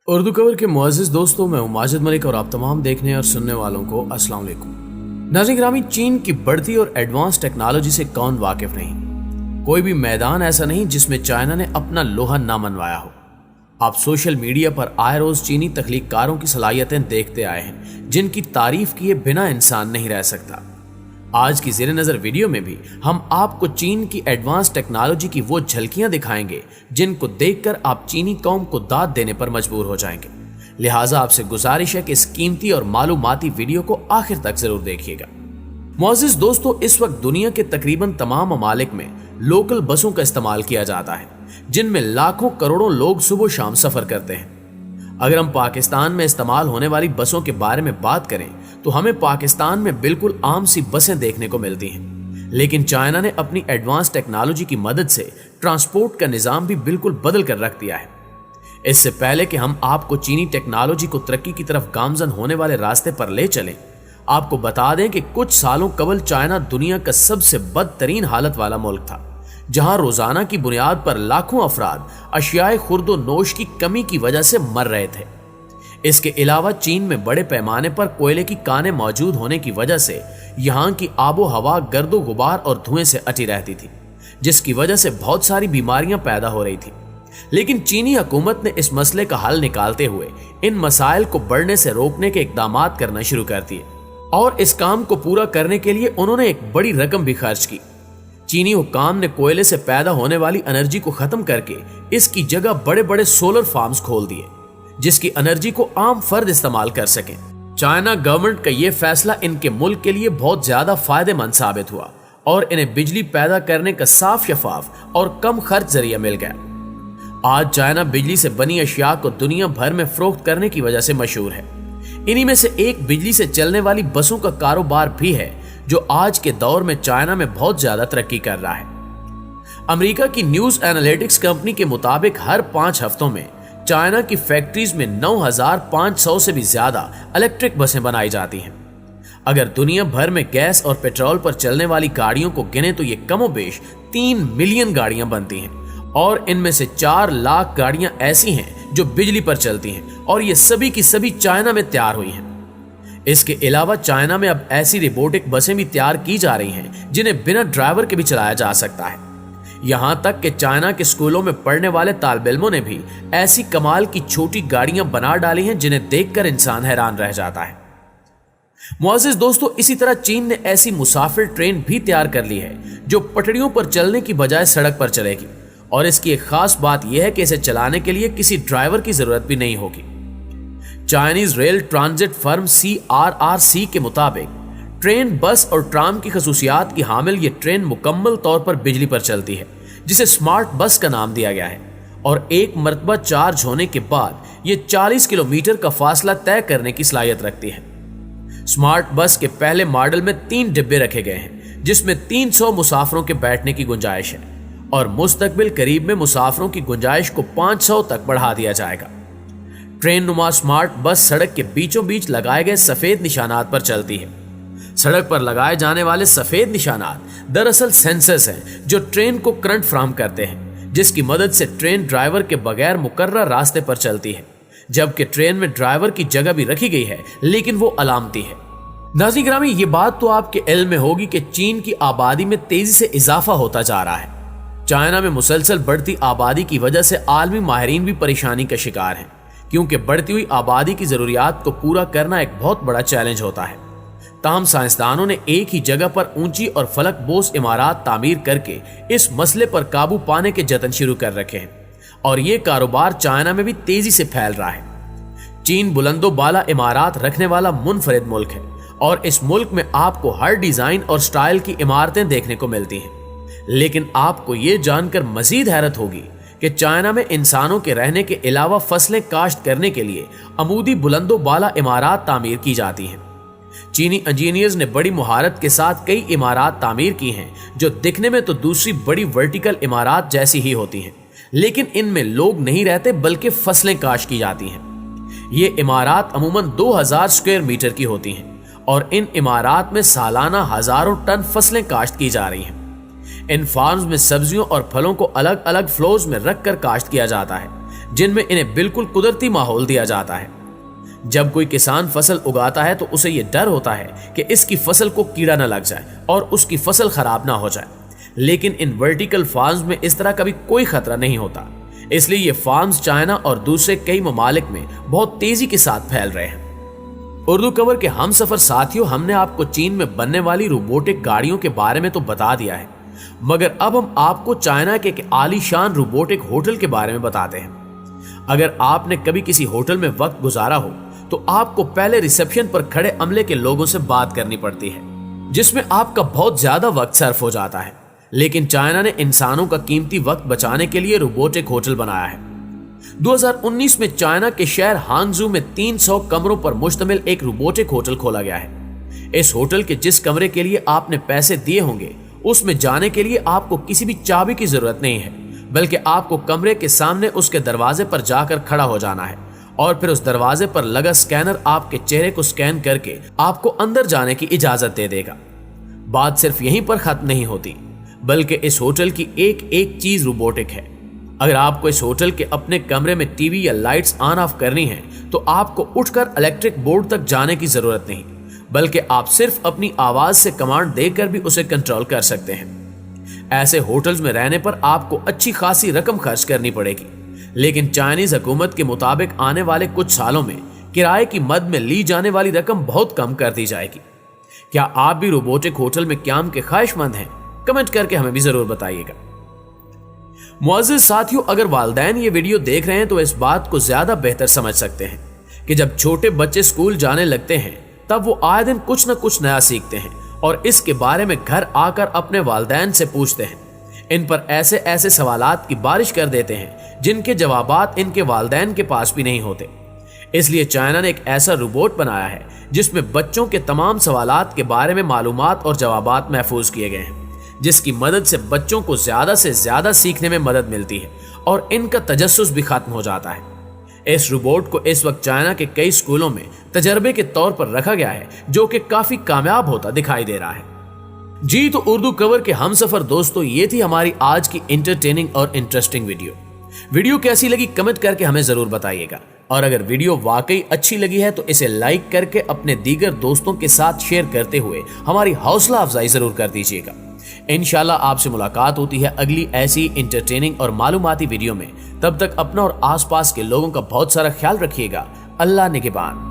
Urdu cover के मुअज़्ज़िज़ दोस्तों, मैं हूं माजिद मलिक और आप तमाम देखने और सुनने वालों को अस्सलाम वालेकुम। नाज़रीन गिरामी, चीन की बढ़ती और एडवांस टेक्नोलॉजी से कौन वाकिफ नहीं। कोई भी मैदान ऐसा नहीं जिसमें चाइना ने अपना लोहा ना मनवाया हो। आप सोशल मीडिया पर आए रोज चीनी तख्लीककारों की सलाहियतें देखते आए हैं, जिनकी तारीफ किए बिना इंसान नहीं रह सकता। आज की ज़ेरे नज़र वीडियो में भी हम आपको चीन की एडवांस टेक्नोलॉजी की वो झलकियां दिखाएंगे जिनको देखकर आप चीनी कौम को दाद देने पर मजबूर हो जाएंगे। लिहाजा आपसे गुजारिश है कि इस कीमती और मालूमाती वीडियो को आखिर तक जरूर देखिएगा। मुअज़्ज़िज़ दोस्तों, इस वक्त दुनिया के तकरीबन तमाम ममालिक में लोकल बसों का इस्तेमाल किया जाता है, जिनमें लाखों करोड़ों लोग सुबह शाम सफर करते हैं। अगर हम पाकिस्तान में इस्तेमाल होने वाली बसों के बारे में बात करें तो हमें पाकिस्तान में बिल्कुल आम सी बसें देखने को मिलती हैं, लेकिन चाइना ने अपनी एडवांस टेक्नोलॉजी की मदद से ट्रांसपोर्ट का निज़ाम भी बिल्कुल बदल कर रख दिया है। इससे पहले कि हम आपको चीनी टेक्नोलॉजी को तरक्की की तरफ गामजन होने वाले रास्ते पर ले चलें, आपको बता दें कि कुछ सालों कबल चाइना दुनिया का सबसे बदतरीन हालत वाला मुल्क था, जहां रोजाना की बुनियाद पर लाखों अफराद अशियाए खुर्दो नोश की कमी की वजह से मर रहे थे। इसके अलावा चीन में बड़े पैमाने पर कोयले की कानें मौजूद होने की वजह से यहाँ की आबो हवा गर्दो गुबार और धुएं से अटी रहती थी, जिसकी वजह से बहुत सारी बीमारियां पैदा हो रही थी। लेकिन चीनी हुकूमत ने इस मसले का हल निकालते हुए इन मसाइल को बढ़ने से रोकने के इकदाम करना शुरू कर दिए, और इस काम को पूरा करने के लिए उन्होंने एक बड़ी रकम भी खर्च की। चीनी हुक्काम ने कोयले से पैदा होने वाली एनर्जी को खत्म करके इसकी जगह बड़े बड़े सोलर फार्म्स खोल दिए, जिसकी एनर्जी को आम फर्द इस्तेमाल कर सके। चाइना गवर्नमेंट का यह फैसला इनके मुल्क के लिए बहुत ज्यादा फायदेमंद साबित हुआ और इन्हें बिजली पैदा करने का साफ शफाफ और कम खर्च जरिया मिल गया। आज चाइना बिजली से बनी अशिया को दुनिया भर में फरोख्त करने की वजह से मशहूर है। इन्हीं में से एक बिजली से चलने वाली बसों का कारोबार भी है, जो आज के दौर में चाइना में बहुत ज्यादा तरक्की कर रहा है। अमेरिका की न्यूज एनालिटिक्स कंपनी के मुताबिक हर 5 हफ्तों में चाइना की फैक्ट्रीज में 9,500 से भी ज्यादा इलेक्ट्रिक बसें बनाई जाती हैं। अगर दुनिया भर में गैस और पेट्रोल पर चलने वाली गाड़ियों को गिने तो ये कमोबेश 3 मिलियन गाड़ियां बनती हैं, और इनमें से 4 लाख गाड़ियां ऐसी हैं जो बिजली पर चलती हैं, और ये सभी की सभी चाइना में तैयार हुई हैं। इसके अलावा चाइना में अब ऐसी रोबोटिक बसें भी तैयार की जा रही हैं जिन्हें बिना ड्राइवर के भी चलाया जा सकता है। यहां तक कि चाइना के स्कूलों में पढ़ने वाले तालिब इल्मों ने भी ऐसी कमाल की छोटी गाड़ियां बना डाली हैं जिन्हें देखकर इंसान हैरान रह जाता है। मुअज़्ज़िज़ दोस्तों, इसी तरह चीन ने ऐसी मुसाफिर ट्रेन भी तैयार कर ली है जो पटरियों पर चलने की बजाय सड़क पर चलेगी, और इसकी एक खास बात यह है कि इसे चलाने के लिए किसी ड्राइवर की जरूरत भी नहीं होगी। Chinese rail transit firm CRRC के मुताबिक ट्रेन, बस और ट्राम की खसूसियात की हामिल ये ट्रेन मुकम्मल तौर पर बिजली पर चलती है, जिसे स्मार्ट बस का नाम दिया गया है, और एक मरतबा चार्ज होने के बाद ये 40 किलोमीटर का फासला तय करने की सलाहियत रखती है। स्मार्ट बस के पहले मॉडल में 3 डिब्बे रखे गए हैं, जिसमें 300 मुसाफिरों के बैठने की गुंजाइश है, और मुस्तकबिल करीब में मुसाफिरों की गुंजाइश को 500 तक बढ़ा दिया जाएगा। ट्रेन नुमा स्मार्ट बस सड़क के बीचों बीच लगाए गए सफेद निशानात पर चलती है। सड़क पर लगाए जाने वाले सफेद निशानात दरअसल सेंसर्स हैं जो ट्रेन को करंट फराहम करते हैं, जिसकी मदद से ट्रेन ड्राइवर के बगैर मुकर्रर रास्ते पर चलती है, जबकि ट्रेन में ड्राइवर की जगह भी रखी गई है, लेकिन वो अलामती है। नाज़रीन गिरामी, ये बात तो आपके इल्म में होगी कि चीन की आबादी में तेजी से इजाफा होता जा रहा है। चाइना में मुसलसल बढ़ती आबादी की वजह से आलमी माहिरीन भी परेशानी का शिकार हैं, क्योंकि बढ़ती हुई आबादी की जरूरियात को पूरा करना एक बहुत बड़ा चैलेंज होता है। ताहम साइंसदानों ने एक ही जगह पर ऊंची और फलक बोस इमारत तामीर करके इस मसले पर काबू पाने के जतन शुरू कर रखे हैं, और ये कारोबार चाइना में भी तेजी से फैल रहा है। चीन बुलंदो बाला इमारत रखने वाला मुनफरिद मुल्क है, और इस मुल्क में आपको हर डिजाइन और स्टाइल की इमारतें देखने को मिलती हैं। लेकिन आपको ये जानकर मजीद हैरत होगी कि चाइना में इंसानों के रहने के अलावा फसलें काश्त करने के लिए अमूदी बुलंदो बाला इमारत तामीर की जाती हैं। चीनी इंजीनियर्स ने बड़ी मुहारत के साथ कई इमारत तामीर की हैं, जो दिखने में तो दूसरी बड़ी वर्टिकल इमारत जैसी ही होती हैं, लेकिन इनमें लोग नहीं रहते बल्कि फसलें काश्त की जाती हैं। ये इमारत अमूमन 2000 स्क्वायर मीटर की होती हैं, और इन इमारत में सालाना हजारों टन फसलें काश्त की जा रही हैं। इन फार्म्स में सब्जियों और फलों को अलग अलग फ्लोर्स में रखकर काश्त किया जाता है, जिनमें इन्हें बिल्कुल कुदरती माहौल दिया जाता है। जब कोई किसान फसल उगाता है तो उसे यह डर होता है कि इसकी फसल को कीड़ा न लग जाए और उसकी फसल खराब ना हो जाए, लेकिन इन वर्टिकल फार्म्स में इस तरह का भी कोई खतरा नहीं होता। इसलिए ये फार्म्स चाइना और दूसरे कई ममालिक में बहुत तेजी के साथ फैल रहे हैं। उर्दू कवर के हम सफर साथियों, हमने आपको चीन में बनने वाली रोबोटिक गाड़ियों के बारे में तो बता दिया है, मगर अब हम आपको चाइना के एक आलीशान रोबोटिक होटल के बारे में बताते हैं। अगर आपने कभी किसी होटल में वक्त गुजारा हो तो आपको पहले रिसेप्शन पर खड़े अमले के लोगों से बात करनी पड़ती है, जिसमें आपका बहुत ज्यादा वक्त सर्फ हो जाता है। लेकिन चाइना ने इंसानों का कीमती वक्त बचाने के लिए रोबोटिक होटल बनाया है। 2019 में चाइना के शहर हांगझू में 300 कमरों पर मुश्तमिल एक रोबोटिक होटल खोला गया है। इस होटल के जिस कमरे के लिए आपने पैसे दिए होंगे, उसमें जाने के लिए आपको किसी भी चाबी की जरूरत नहीं है, बल्कि आपको कमरे के सामने उसके दरवाजे पर जाकर खड़ा हो जाना है और फिर उस दरवाजे पर लगा स्कैनर आपके चेहरे को स्कैन करके आपको अंदर जाने की इजाजत दे देगा। बात सिर्फ यहीं पर खत्म नहीं होती, बल्कि इस होटल की एक एक चीज रोबोटिक है। अगर आपको इस होटल के अपने कमरे में टीवी या लाइट्स ऑन ऑफ करनी है तो आपको उठकर इलेक्ट्रिक बोर्ड तक जाने की जरूरत नहीं, बल्कि आप सिर्फ अपनी आवाज से कमांड देकर भी उसे कंट्रोल कर सकते हैं। ऐसे होटल्स में रहने पर आपको अच्छी खासी रकम खर्च करनी पड़ेगी, लेकिन चाइनीज हुकूमत के मुताबिक आने वाले कुछ सालों में किराए की मद में ली जाने वाली रकम बहुत कम कर दी जाएगी। क्या आप भी रोबोटिक होटल में क्याम के ख्वाहिशमंद हैं? कमेंट करके हमें भी जरूर बताइएगा। मुअज़्ज़िज़ साथियों, अगर वालिदैन ये वीडियो देख रहे हैं तो इस बात को ज्यादा बेहतर समझ सकते हैं कि जब छोटे बच्चे स्कूल जाने लगते हैं तब वो आए दिन कुछ न कुछ नया सीखते हैं और इसके बारे में घर आकर अपने वालिदैन से पूछते हैं। इन पर ऐसे ऐसे सवालात की बारिश कर देते हैं जिनके जवाबात इनके वालिदैन के पास भी नहीं होते। इसलिए चाइना ने एक ऐसा रोबोट बनाया है जिसमें बच्चों के तमाम सवालात के बारे में मालूमात और जवाबात महफूज किए गए हैं, जिसकी मदद से बच्चों को ज्यादा से ज्यादा सीखने में मदद मिलती है और इनका तजस्सुस भी खत्म हो जाता है। इस रोबोट को इस वक्त चाइना के कई स्कूलों में तजर्बे के तौर पर रखा गया है, जो कि काफी कामयाब होता दिखाई दे रहा है। जी तो उर्दू कवर के हम सफर दोस्तों, ये थी हमारी आज की इंटरटेनिंग और इंटरेस्टिंग वीडियो कैसी लगी कमेंट करके हमें जरूर बताइएगा, और अगर वीडियो वाकई अच्छी लगी है तो इसे लाइक करके अपने दीगर दोस्तों के साथ शेयर करते हुए हमारी हौसला अफजाई जरूर कर दीजिएगा। इंशाल्लाह आपसे मुलाकात होती है अगली ऐसी इंटरटेनिंग और मालूमाती वीडियो में। तब तक अपना और आसपास के लोगों का बहुत सारा ख्याल रखिएगा। अल्लाह निगहबान।